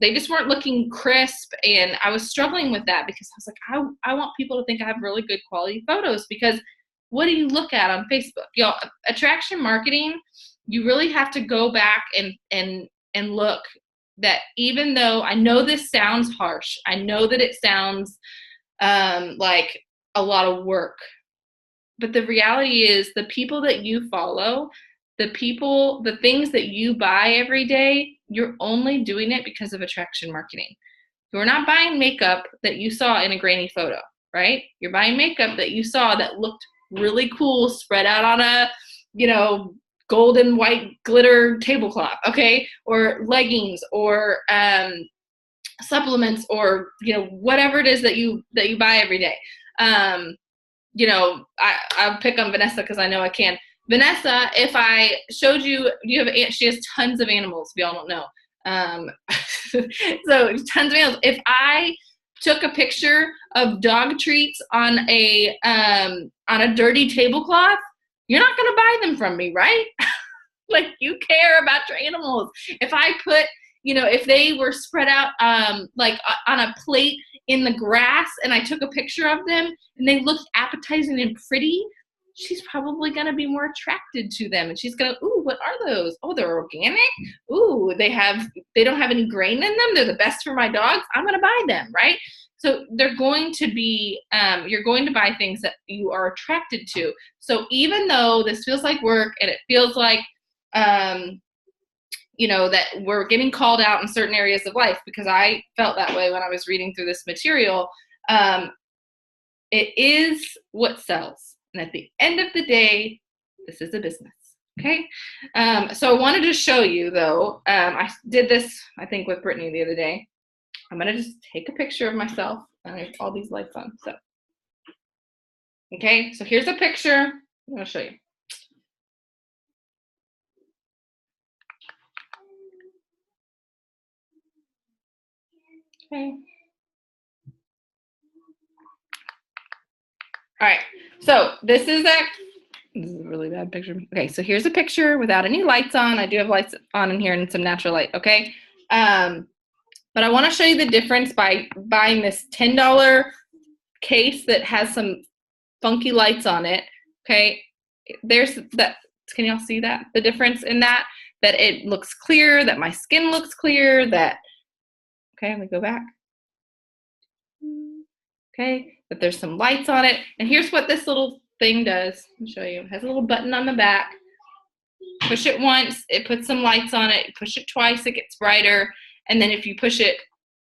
they just weren't looking crisp. And I was struggling with that because I was like, I want people to think I have really good quality photos, because what do you look at on Facebook? Attraction marketing, you really have to go back and look that, even though I know this sounds harsh, I know that it sounds like a lot of work, but the reality is the people that you follow, the things that you buy every day, you're only doing it because of attraction marketing. You're not buying makeup that you saw in a grainy photo, right? You're buying makeup that you saw that looked really cool spread out on a, gold and white glitter tablecloth, okay? Or leggings, or supplements, or, whatever it is that you buy every day. I'll pick on Vanessa because I know I can. Vanessa, if I showed you, she has tons of animals, if y'all don't know. So tons of animals. If I took a picture of dog treats on a dirty tablecloth, you're not going to buy them from me, right? Like, you care about your animals. If I put, if they were spread out like on a plate in the grass and I took a picture of them and they looked appetizing and pretty, she's probably going to be more attracted to them. And she's going to, ooh, what are those? Oh, they're organic. Ooh, they don't have any grain in them. They're the best for my dogs. I'm going to buy them, right? So they're going to be, you're going to buy things that you are attracted to. So even though this feels like work and it feels like, that we're getting called out in certain areas of life, because I felt that way when I was reading through this material, it is what sells. And at the end of the day, this is a business. Okay. So I wanted to show you, though, I did this, I think, with Brittany the other day. I'm going to just take a picture of myself, and I have all these lights on. So, okay. So here's a picture. I'm going to show you. Okay. All right. So this is a really bad picture. Okay. So here's a picture without any lights on. I do have lights on in here and some natural light. Okay. But I want to show you the difference by buying this $10 case that has some funky lights on it. Okay. There's that. Can y'all see that? The difference in that it looks clear, that my skin looks clear, that, okay, let me go back. Okay, that there's some lights on it. And here's what this little thing does. I'll show you. It has a little button on the back. Push it once, it puts some lights on it. Push it twice, it gets brighter. And then if you push it,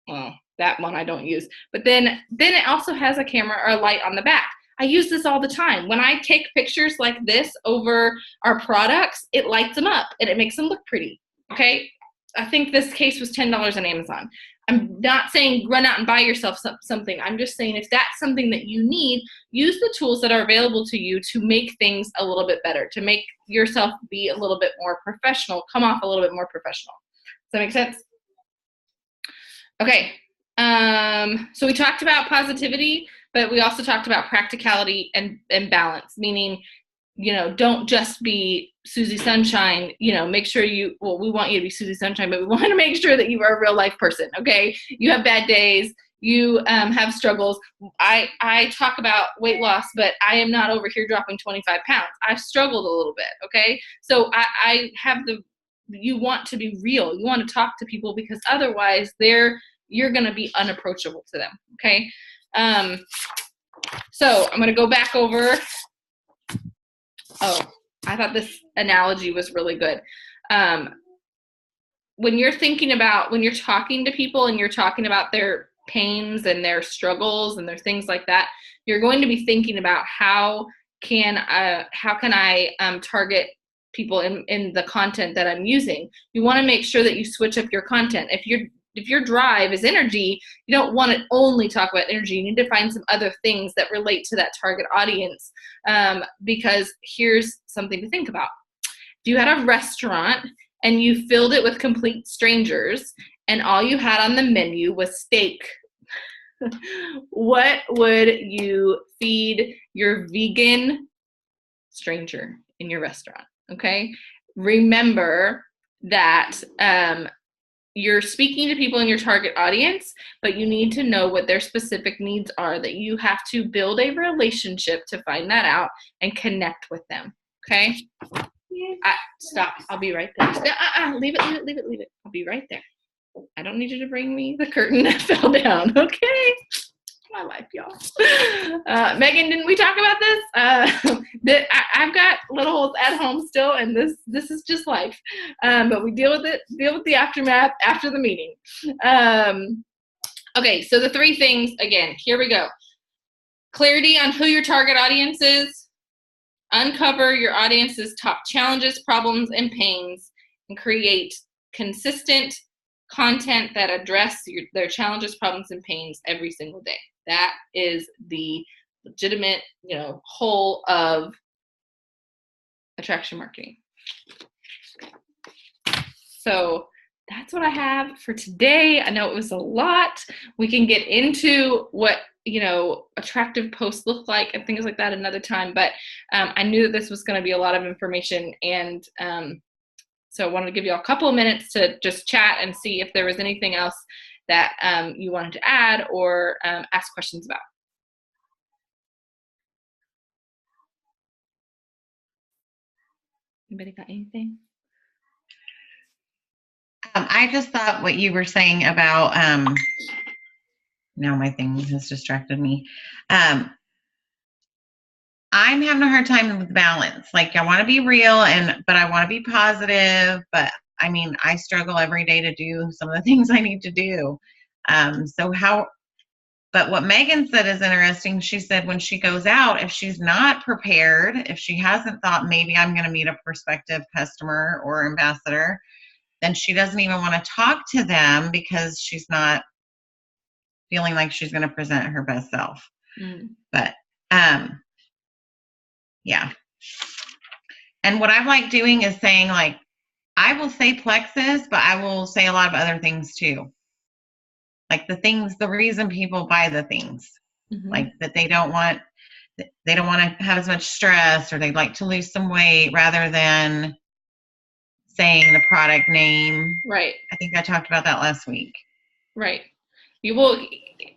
well, that one I don't use. But then it also has a camera or a light on the back. I use this all the time. When I take pictures like this over our products, it lights them up and it makes them look pretty. Okay, I think this case was $10 on Amazon. I'm not saying run out and buy yourself something. I'm just saying if that's something that you need, use the tools that are available to you to make things a little bit better, to make yourself be a little bit more professional, come off a little bit more professional. Does that make sense? Okay. So we talked about positivity, but we also talked about practicality and balance, meaning, don't just be Susie Sunshine, make sure we want you to be Susie Sunshine, but we want to make sure that you are a real life person. Okay. You have bad days. You have struggles. I talk about weight loss, but I am not over here dropping 25 pounds. I've struggled a little bit. Okay. So I have you want to be real. You want to talk to people, because otherwise you're going to be unapproachable to them. Okay. So I'm going to go back over. Oh, I thought this analogy was really good. When you're talking to people and you're talking about their pains and their struggles and their things like that, you're going to be thinking about how can I target people in the content that I'm using. You want to make sure that you switch up your content. If your drive is energy, you don't want to only talk about energy. You need to find some other things that relate to that target audience, because here's something to think about. If you had a restaurant and you filled it with complete strangers and all you had on the menu was steak, what would you feed your vegan stranger in your restaurant? Okay. Remember that you're speaking to people in your target audience, but you need to know what their specific needs are, that you have to build a relationship to find that out and connect with them. Okay? Stop. I'll be right there. Leave it. I'll be right there. I don't need you to bring me the curtain that fell down. Okay? My life, y'all. Megan, didn't we talk about this? I've got littles at home still, and this is just life. But we deal with the aftermath after the meeting. Okay, so the 3 things, again, here we go. Clarity on who your target audience is, uncover your audience's top challenges, problems, and pains, and create consistent content that address their challenges, problems, and pains every single day. That is the legitimate, whole of attraction marketing. So that's what I have for today. I know it was a lot. We can get into what, attractive posts look like and things like that another time. But I knew that this was going to be a lot of information. And so I wanted to give you all a couple of minutes to just chat and see if there was anything else that you wanted to add or ask questions about. Anybody got anything? I just thought what you were saying about, now my thing has distracted me. I'm having a hard time with balance. Like, I want to be real, but I want to be positive, but I mean, I struggle every day to do some of the things I need to do. But what Megan said is interesting. She said when she goes out, if she's not prepared, if she hasn't thought maybe I'm going to meet a prospective customer or ambassador, then she doesn't even want to talk to them because she's not feeling like she's going to present her best self. But yeah. And what I like doing is saying, like, I will say Plexus, but I will say a lot of other things too. Like the reason people buy the things, like that they don't want to have as much stress, or they'd like to lose some weight, rather than saying the product name. Right. I think I talked about that last week. Right. You will.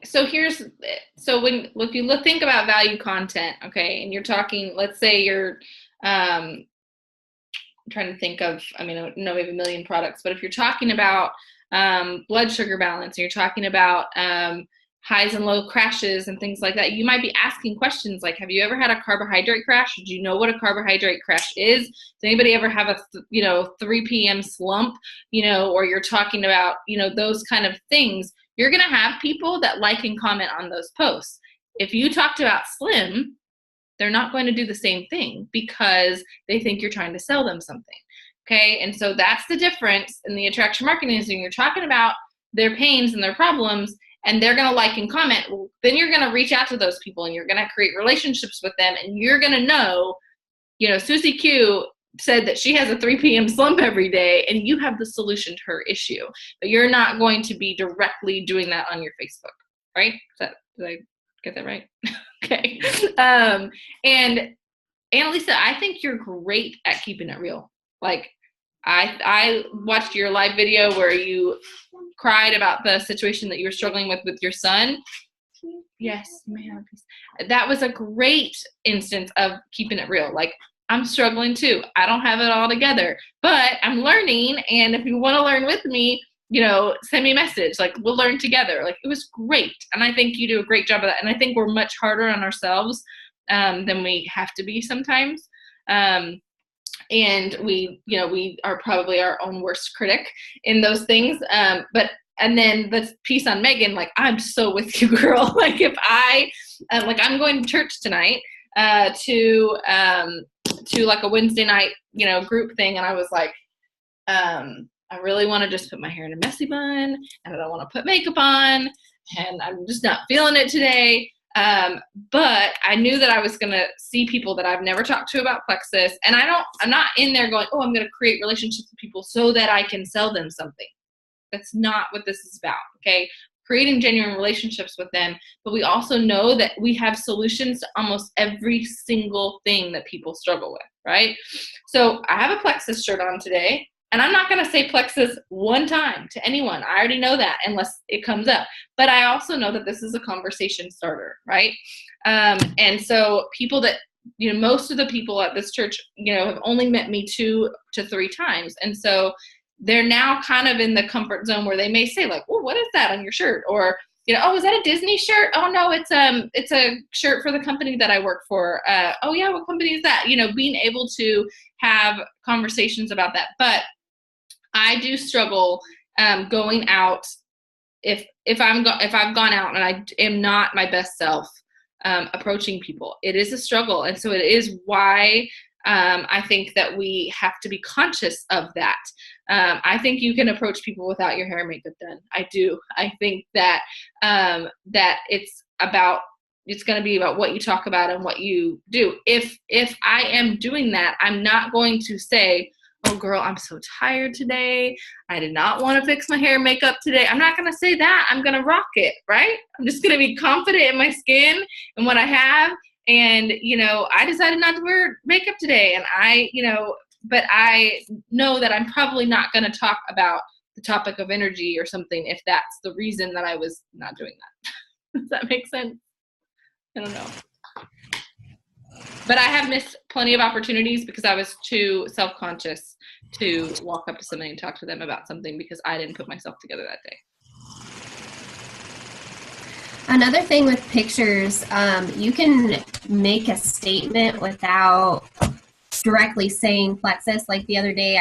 So if you think about value content, okay, and you're talking, let's say you're, I'm trying to think of, I know we have a million products, but if you're talking about blood sugar balance, and you're talking about highs and low crashes and things like that, you might be asking questions like, have you ever had a carbohydrate crash? Do you know what a carbohydrate crash is? Does anybody ever have a 3 p.m. slump? Or you're talking about, those kind of things. You're going to have people that like and comment on those posts. If you talked about slim, they're not going to do the same thing because they think you're trying to sell them something. Okay. And so that's the difference in the attraction marketing is when you're talking about their pains and their problems, and they're going to like and comment, well, then you're going to reach out to those people and you're going to create relationships with them. And you're going to know, Susie Q said that she has a 3 p.m. slump every day, and you have the solution to her issue. But you're not going to be directly doing that on your Facebook, right? Did I get that right? Okay. And Annalisa, I think you're great at keeping it real. Like, I watched your live video where you cried about the situation that you were struggling with your son. Yes, you may have a piece. That was a great instance of keeping it real. Like, I'm struggling too. I don't have it all together, but I'm learning. And if you want to learn with me, send me a message. Like, we'll learn together. Like, it was great. And I think you do a great job of that. And I think we're much harder on ourselves than we have to be sometimes. And we are probably our own worst critic in those things. And then the piece on Megan, like, I'm so with you, girl. Like, if I'm going to church tonight to like a Wednesday night, group thing. And I was like, I really want to just put my hair in a messy bun, and I don't want to put makeup on, and I'm just not feeling it today. But I knew that I was going to see people that I've never talked to about Plexus. And I'm not in there going, oh, I'm going to create relationships with people so that I can sell them something. That's not what this is about. Okay. Creating genuine relationships with them. But we also know that we have solutions to almost every single thing that people struggle with. Right. So I have a Plexus shirt on today. And I'm not going to say plexus one time to anyone. I already know that unless it comes up. But I also know that this is a conversation starter, right? And so people that, most of the people at this church, have only met me 2 to 3 times. And so they're now kind of in the comfort zone where they may say like, well, what is that on your shirt? Or, oh, is that a Disney shirt? Oh no, it's a shirt for the company that I work for. Oh yeah, what company is that? Being able to have conversations about that. But I do struggle going out if I've gone out and I am not my best self, approaching people. It is a struggle, and so it is why I think that we have to be conscious of that. I think you can approach people without your hair and makeup done. I do. I think that that it's going to be about what you talk about and what you do. If I am doing that, I'm not going to say, oh girl, I'm so tired today. I did not want to fix my hair and makeup today. I'm not going to say that. I'm going to rock it, right? I'm just going to be confident in my skin and what I have. And, I decided not to wear makeup today. And but I know that I'm probably not going to talk about the topic of energy or something if that's the reason that I was not doing that. Does that make sense? I don't know. But I have missed plenty of opportunities because I was too self-conscious to walk up to somebody and talk to them about something because I didn't put myself together that day. Another thing with pictures, you can make a statement without directly saying plexus. Like the other day,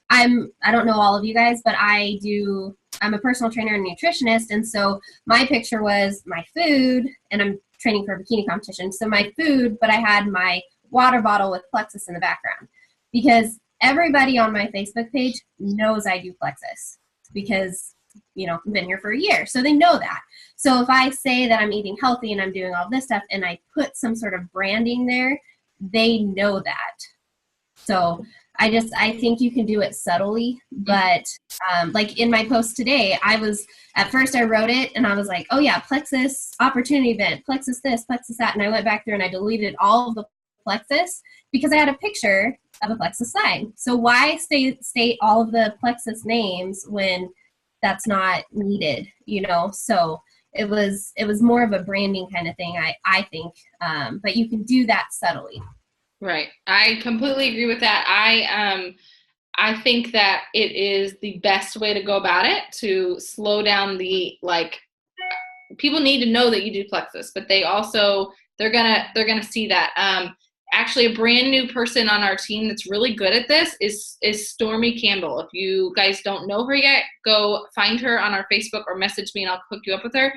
I don't know all of you guys, but I'm a personal trainer and nutritionist, and so my picture was my food, and I'm training for a bikini competition. So my food, but I had my water bottle with plexus in the background because everybody on my Facebook page knows I do plexus because, I've been here for a year. So they know that. So if I say that I'm eating healthy and I'm doing all this stuff and I put some sort of branding there, they know that. So I think you can do it subtly, but like in my post today, at first I wrote it and I was like, oh yeah, plexus opportunity event, plexus this, plexus that. And I went back through and I deleted all of the plexus because I had a picture of a plexus sign. So why state all of the plexus names when that's not needed, So it was more of a branding kind of thing, I think. But you can do that subtly. Right. I completely agree with that. I think that it is the best way to go about it to slow down people need to know that you do plexus, but they're going to see that. Actually, a brand new person on our team that's really good at this is Stormy Campbell. If you guys don't know her yet, go find her on our Facebook or message me and I'll hook you up with her.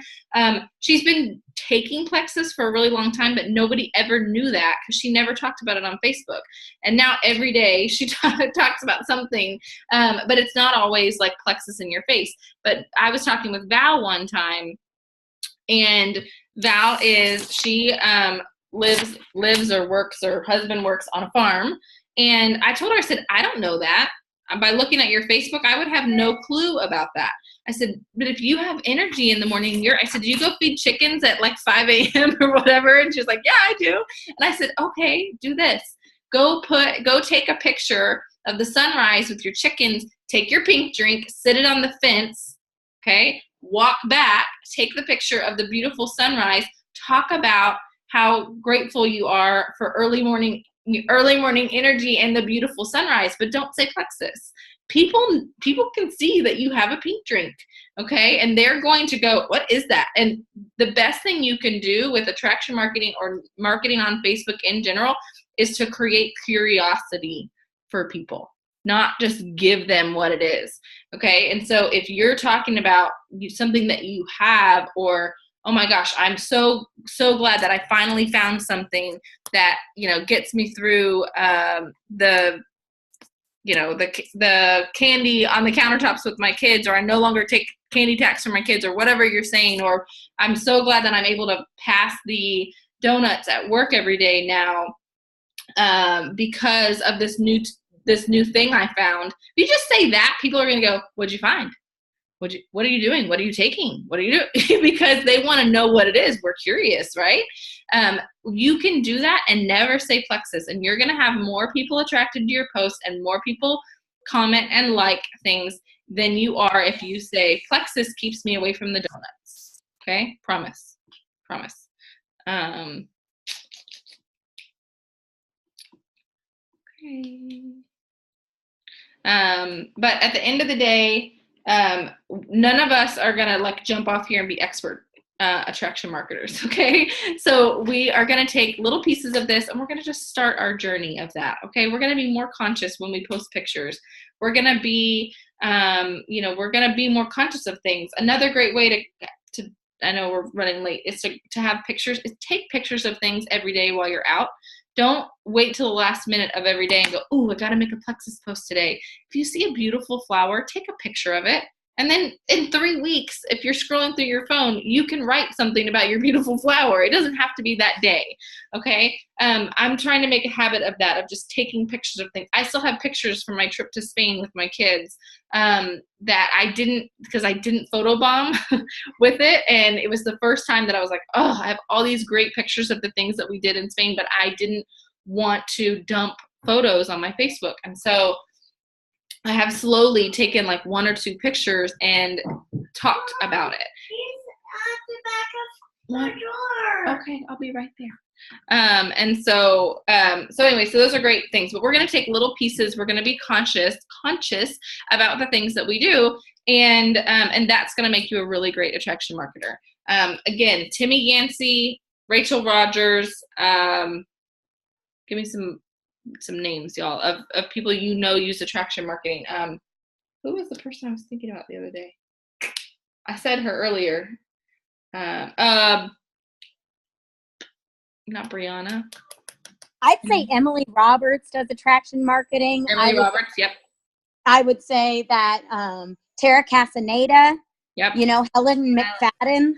She's been taking plexus for a really long time, but nobody ever knew that because she never talked about it on Facebook. And now every day she talks about something, but it's not always like plexus in your face. But I was talking with Val one time, and Val she lives or works, or her husband works on a farm. And I told her, I said, I don't know that. By looking at your Facebook, I would have no clue about that. I said, but if you have energy in the morning, I said, do you go feed chickens at like 5 a.m. or whatever? And she was like, yeah, I do. And I said, okay, do this. Go take a picture of the sunrise with your chickens, take your pink drink, sit it on the fence, okay? Walk back, take the picture of the beautiful sunrise, talk about how grateful you are for early morning energy and the beautiful sunrise, but don't say plexus. People can see that you have a pink drink, okay? And they're going to go, what is that? And the best thing you can do with attraction marketing or marketing on Facebook in general is to create curiosity for people, not just give them what it is, okay? And so if you're talking about something that you have, or oh my gosh, I'm so glad that I finally found something that, gets me through the candy on the countertops with my kids, or I no longer take candy tax from my kids, or whatever you're saying, or I'm so glad that I'm able to pass the donuts at work every day now because of this new thing I found. If you just say that, people are going to go, what'd you find? What are you doing? What are you taking? What are you doing? Because they want to know what it is. We're curious, right? You can do that and never say plexus, and you're going to have more people attracted to your post and more people comment, and like things than you are if you say, Plexus keeps me away from the donuts. Okay? Promise. Promise. Okay. But at the end of the day, none of us are gonna like jump off here and be expert attraction marketers, okay? So we are gonna take little pieces of this and we're gonna just start our journey of that, okay? We're gonna be more conscious when we post pictures. We're gonna be, we're gonna be more conscious of things. Another great way to I know we're running late, is to have pictures, is take pictures of things every day while you're out. Don't wait till the last minute of every day and go, oh, I got to make a Plexus post today. If you see a beautiful flower, take a picture of it. And then in 3 weeks, if you're scrolling through your phone, you can write something about your beautiful flower. It doesn't have to be that day, okay? I'm trying to make a habit of that, of just taking pictures of things. I still have pictures from my trip to Spain with my kids that I didn't, because I didn't photobomb with it. And it was the first time that I was like, oh, I have all these great pictures of the things that we did in Spain, but I didn't want to dump photos on my Facebook. And so I have slowly taken like 1 or 2 pictures and talked about it. He's at the back of the door. Okay, I'll be right there. So anyway, so those are great things, but we're going to take little pieces. We're going to be conscious about the things that we do. And that's going to make you a really great attraction marketer. Again, Timmy Yancey, Rachel Rogers, give me some names, y'all, of people use attraction marketing. Who was the person I was thinking about the other day? I said her earlier. Not Brianna. I'd say Emily Roberts does attraction marketing. Emily Roberts, yep. I would say that Tara Casaneda, yep. Helen McFadden,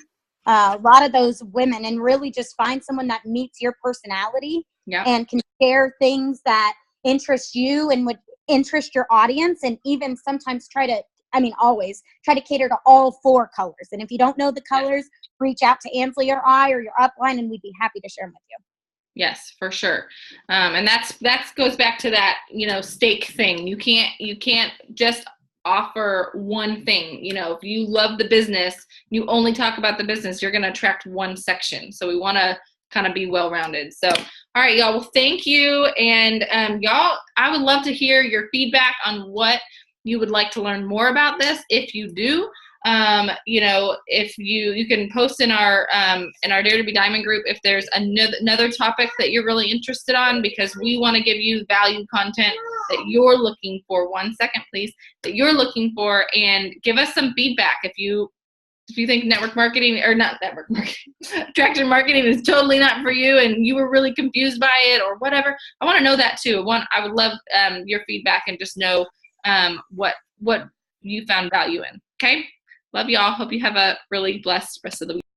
a lot of those women, and really just find someone that meets your personality. Yep. And can share things that interest you and would interest your audience, and even sometimes always try to cater to all 4 colors. And if you don't know the colors, reach out to Ansley or I or your upline, and we'd be happy to share them with you. Yes, for sure. And that goes back to that, stake thing. You can't just offer one thing. If you love the business, you only talk about the business, you're going to attract one section. So we want to kind of be well-rounded. So, all right, y'all. Well, thank you. And y'all, I would love to hear your feedback on what you would like to learn more about this. If you do, if you can post in our Dare to Be Diamond group if there's another topic that you're really interested on, because we want to give you value content that you're looking for. 1 second, please. That you're looking for, and give us some feedback if you think network marketing, or not network marketing, attraction marketing is totally not for you and you were really confused by it or whatever. I want to know that too. I would love your feedback and just know what you found value in. Okay? Love y'all. Hope you have a really blessed rest of the week.